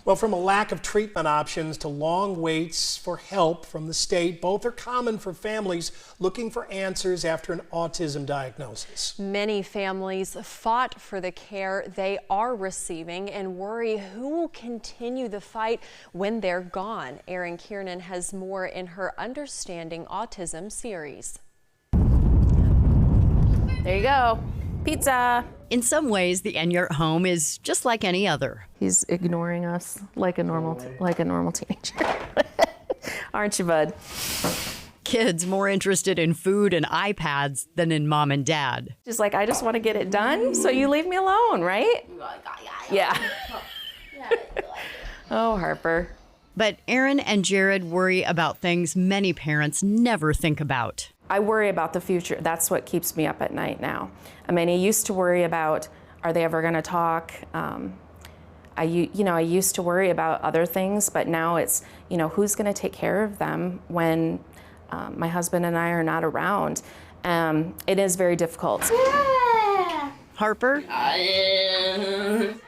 Well, from a lack of treatment options to long waits for help from the state, both are common for families looking for answers after an autism diagnosis. Many families fought for the care they are receiving and worry who will continue the fight when they're gone. Erin Jerrod has more in her Understanding Autism series. There you go. Pizza. In some ways, the Enyart home is just like any other. He's ignoring us like a normal teenager. Aren't you, bud? Kids more interested in food and iPads than in mom and dad. She's like, I just want to get it done, so you leave me alone, right? Yeah. Oh, Harper. But Erin and Jerrod worry about things many parents never think about. I worry about the future. That's what keeps me up at night now. I mean, I used to worry about, are they ever going to talk? I used to worry about other things, but now it's, who's going to take care of them when my husband and I are not around? It is very difficult. Harper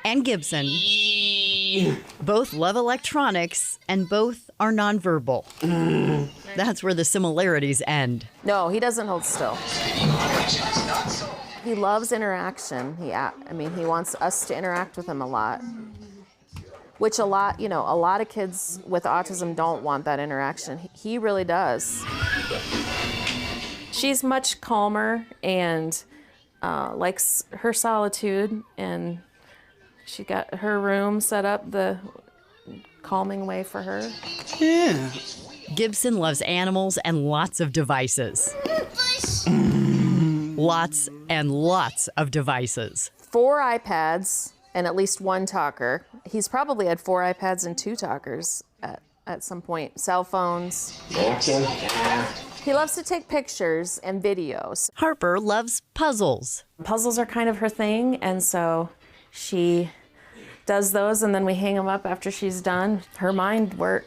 and Gibson both love electronics and both are nonverbal. That's where the similarities end. No, he doesn't hold still. He loves interaction. He wants us to interact with him a lot, which a lot of kids with autism don't want that interaction. He really does. She's much calmer and likes her solitude, and she got her room set up the calming way for her. Yeah. Gibson loves animals and lots of devices. Lots and lots of devices. 4 iPads and at least 1 talker. He's probably had 4 iPads and 2 talkers at some point. Cell phones. He loves to take pictures and videos. Harper loves puzzles. Puzzles are kind of her thing, and so she does those, and then we hang them up after she's done. Her mind work.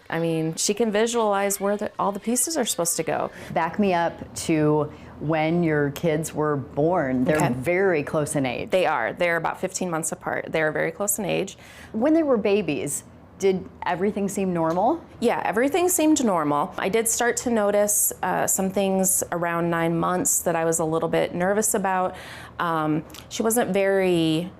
She can visualize where all the pieces are supposed to go. Back me up to when your kids were born. They're very close in age. They are. They're about 15 months apart. They're very close in age. When they were babies, did everything seem normal? Yeah, everything seemed normal. I did start to notice some things around 9 months that I was a little bit nervous about. She wasn't very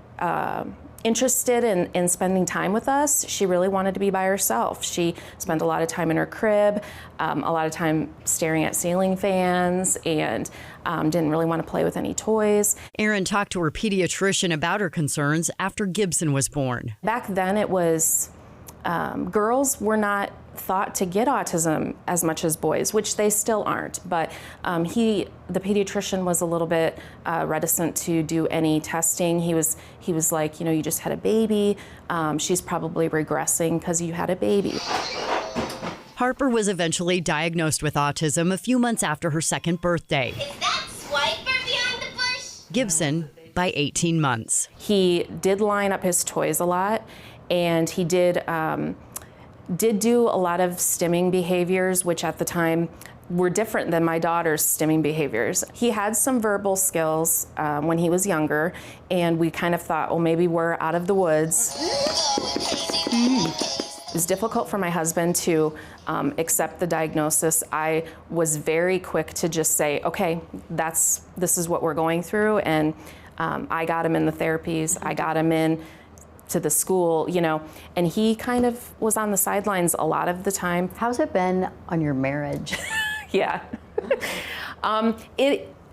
interested in spending time with us. She really wanted to be by herself. She spent a lot of time in her crib, a lot of time staring at ceiling fans, and didn't really want to play with any toys. Erin talked to her pediatrician about her concerns after Gibson was born. Back then it was, girls were not thought to get autism as much as boys, which they still aren't. But the pediatrician was a little bit reticent to do any testing. He was like, you just had a baby. She's probably regressing because you had a baby. Harper was eventually diagnosed with autism a few months after her 2nd birthday. Is that Swiper behind the bush? Gibson by 18 months. He did line up his toys a lot, and he did do a lot of stimming behaviors, which at the time were different than my daughter's stimming behaviors. He had some verbal skills when he was younger, and we kind of thought, well, maybe we're out of the woods. It was difficult for my husband to accept the diagnosis. I was very quick to just say, okay, this is what we're going through, and I got him in the therapies, I got him in to the school, and he kind of was on the sidelines a lot of the time. How's it been on your marriage? Yeah.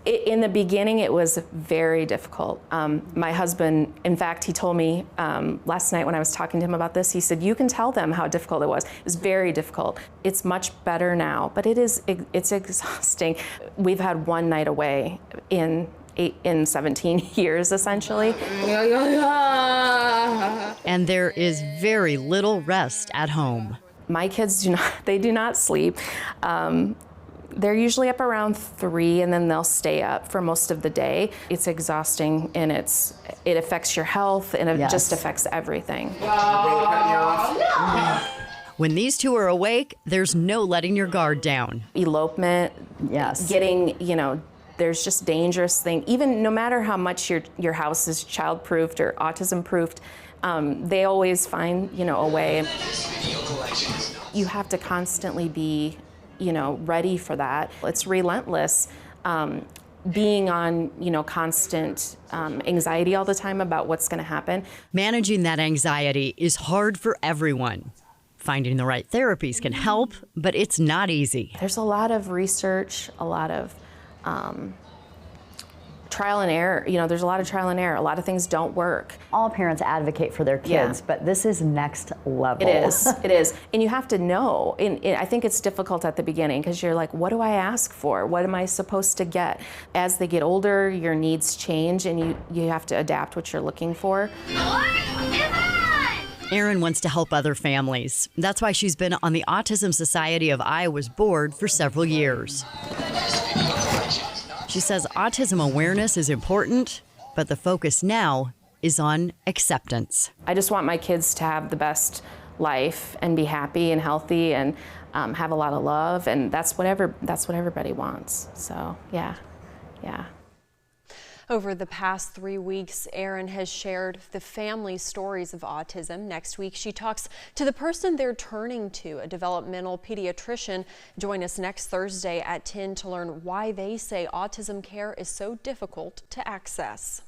In the beginning, it was very difficult. My husband, in fact, he told me last night when I was talking to him about this, he said, you can tell them how difficult it was. It was very difficult. It's much better now, but it's exhausting. We've had 1 night away in 17 years, essentially. And there is very little rest at home. My kids do not sleep. They're usually up around 3, and then they'll stay up for most of the day. It's exhausting, and it affects your health, and it just affects everything. When these two are awake, there's no letting your guard down. Elopement, getting, there's just dangerous things. Even no matter how much your house is child-proofed or autism-proofed, they always find, a way. You have to constantly be, ready for that. It's relentless. Being on, constant anxiety all the time about what's going to happen. Managing that anxiety is hard for everyone. Finding the right therapies can help, but it's not easy. There's a lot of research, a lot of trial and error. There's a lot of trial and error. A lot of things don't work. All parents advocate for their kids, but this is next level. It is. It is. And you have to know. And I think it's difficult at the beginning because you're like, what do I ask for? What am I supposed to get? As they get older, your needs change and you have to adapt what you're looking for. Erin wants to help other families. That's why she's been on the Autism Society of Iowa's board for several years. She says autism awareness is important, but the focus now is on acceptance. I just want my kids to have the best life and be happy and healthy and have a lot of love, and that's what everybody wants. So yeah. Over the past 3 weeks, Erin has shared the family stories of autism. Next week, she talks to the person they're turning to, a developmental pediatrician. Join us next Thursday at 10 to learn why they say autism care is so difficult to access.